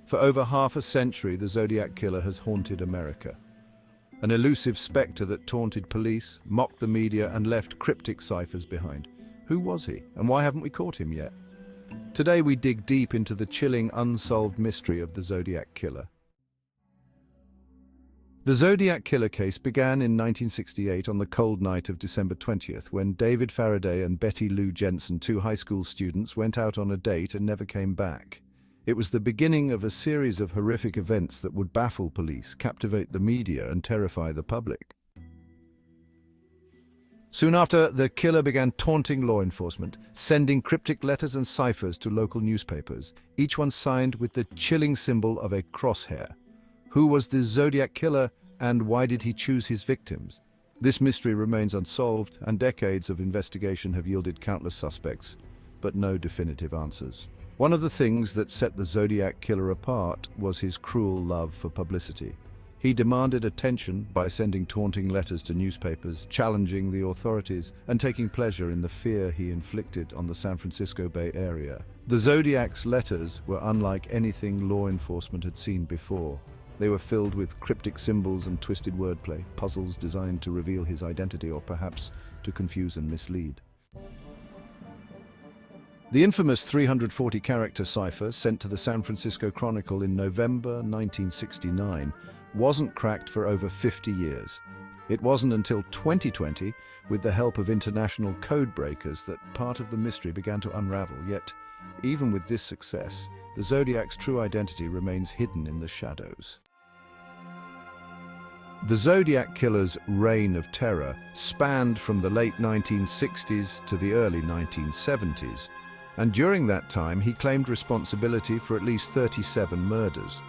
For over half a century, the Zodiac Killer has haunted America. An elusive spectre that taunted police, mocked the media, and left cryptic ciphers behind. Who was he, and why haven't we caught him yet? Today we dig deep into the chilling, unsolved mystery of the Zodiac Killer. The Zodiac Killer case began in 1968 on the cold night of December 20th, when David Faraday and Betty Lou Jensen, two high school students, went out on a date and never came back. It was the beginning of a series of horrific events that would baffle police, captivate the media, and terrify the public. Soon after, the killer began taunting law enforcement, sending cryptic letters and ciphers to local newspapers, each one signed with the chilling symbol of a crosshair. Who was the Zodiac Killer, and why did he choose his victims? This mystery remains unsolved, and decades of investigation have yielded countless suspects, but no definitive answers. One of the things that set the Zodiac Killer apart was his cruel love for publicity. He demanded attention by sending taunting letters to newspapers, challenging the authorities, and taking pleasure in the fear he inflicted on the San Francisco Bay Area. The Zodiac's letters were unlike anything law enforcement had seen before. They were filled with cryptic symbols and twisted wordplay, puzzles designed to reveal his identity or perhaps to confuse and mislead. The infamous 340-character cipher sent to the San Francisco Chronicle in November 1969 wasn't cracked for over 50 years. It wasn't until 2020, with the help of international code breakers, that part of the mystery began to unravel. Yet, even with this success, the Zodiac's true identity remains hidden in the shadows. The Zodiac Killer's reign of terror spanned from the late 1960s to the early 1970s, and during that time he claimed responsibility for at least 37 murders.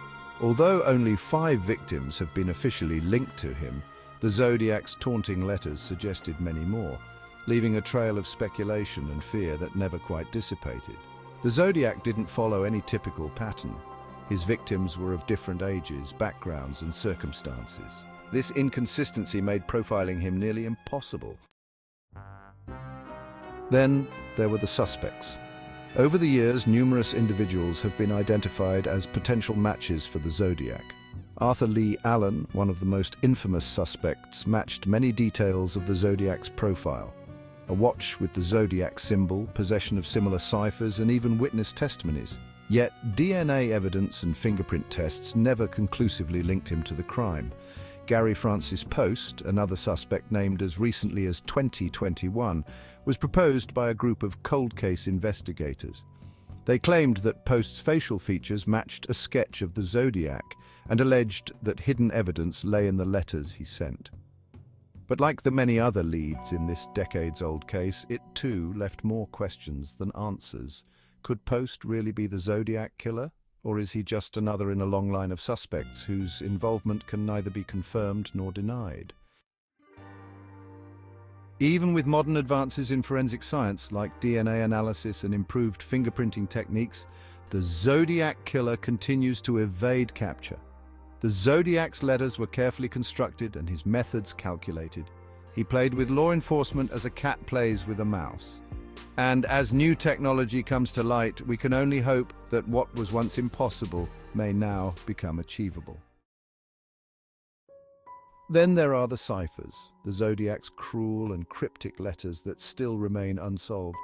Although only 5 victims have been officially linked to him, the Zodiac's taunting letters suggested many more, leaving a trail of speculation and fear that never quite dissipated. The Zodiac didn't follow any typical pattern. His victims were of different ages, backgrounds, and circumstances. This inconsistency made profiling him nearly impossible. Then there were the suspects. Over the years, numerous individuals have been identified as potential matches for the Zodiac. Arthur Lee Allen, one of the most infamous suspects, matched many details of the Zodiac's profile. A watch with the Zodiac symbol, possession of similar ciphers, and even witness testimonies. Yet, DNA evidence and fingerprint tests never conclusively linked him to the crime. Gary Francis Post, another suspect named as recently as 2021, was proposed by a group of cold case investigators. They claimed that Post's facial features matched a sketch of the Zodiac and alleged that hidden evidence lay in the letters he sent. But like the many other leads in this decades-old case, it too left more questions than answers. Could Post really be the Zodiac Killer? Or is he just another in a long line of suspects whose involvement can neither be confirmed nor denied? Even with modern advances in forensic science like DNA analysis and improved fingerprinting techniques, the Zodiac Killer continues to evade capture. The Zodiac's letters were carefully constructed and his methods calculated. He played with law enforcement as a cat plays with a mouse. And as new technology comes to light, we can only hope that what was once impossible may now become achievable. Then there are the ciphers, the Zodiac's cruel and cryptic letters that still remain unsolved.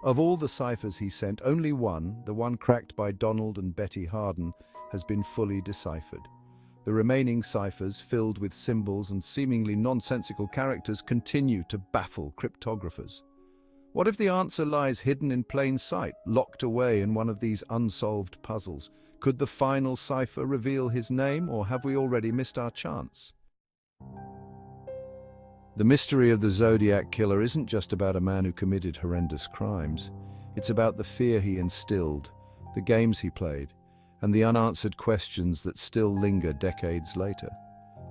Of all the ciphers he sent, only one, the one cracked by Donald and Betty Harden, has been fully deciphered. The remaining ciphers, filled with symbols and seemingly nonsensical characters, continue to baffle cryptographers. What if the answer lies hidden in plain sight, locked away in one of these unsolved puzzles? Could the final cipher reveal his name, or have we already missed our chance? The mystery of the Zodiac Killer isn't just about a man who committed horrendous crimes. It's about the fear he instilled, the games he played, and the unanswered questions that still linger decades later.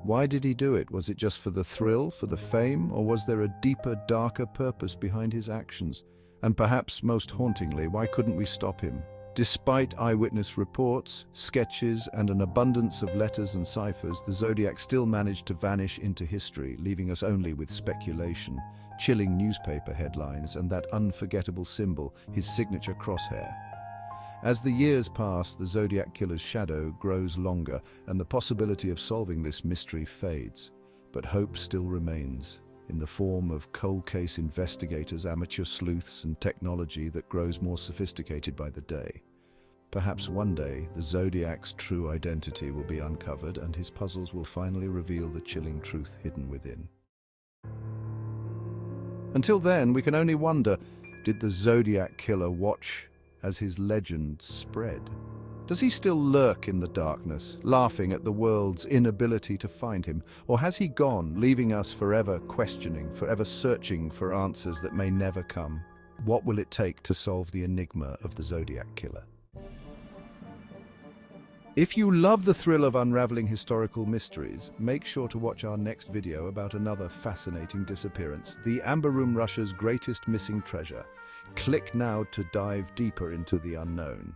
Why did he do it? Was it just for the thrill, for the fame, or was there a deeper, darker purpose behind his actions? And perhaps most hauntingly, why couldn't we stop him? Despite eyewitness reports, sketches, and an abundance of letters and ciphers, the Zodiac still managed to vanish into history, leaving us only with speculation, chilling newspaper headlines, and that unforgettable symbol, his signature crosshair. As the years pass, the Zodiac Killer's shadow grows longer, and the possibility of solving this mystery fades. But hope still remains, in the form of cold case investigators, amateur sleuths, and technology that grows more sophisticated by the day. Perhaps one day, the Zodiac's true identity will be uncovered, and his puzzles will finally reveal the chilling truth hidden within. Until then, we can only wonder, did the Zodiac Killer watch as his legend spread? Does he still lurk in the darkness, laughing at the world's inability to find him? Or has he gone, leaving us forever questioning, forever searching for answers that may never come? What will it take to solve the enigma of the Zodiac Killer? If you love the thrill of unraveling historical mysteries, make sure to watch our next video about another fascinating disappearance, the Amber Room Russia's greatest missing treasure. Click now to dive deeper into the unknown.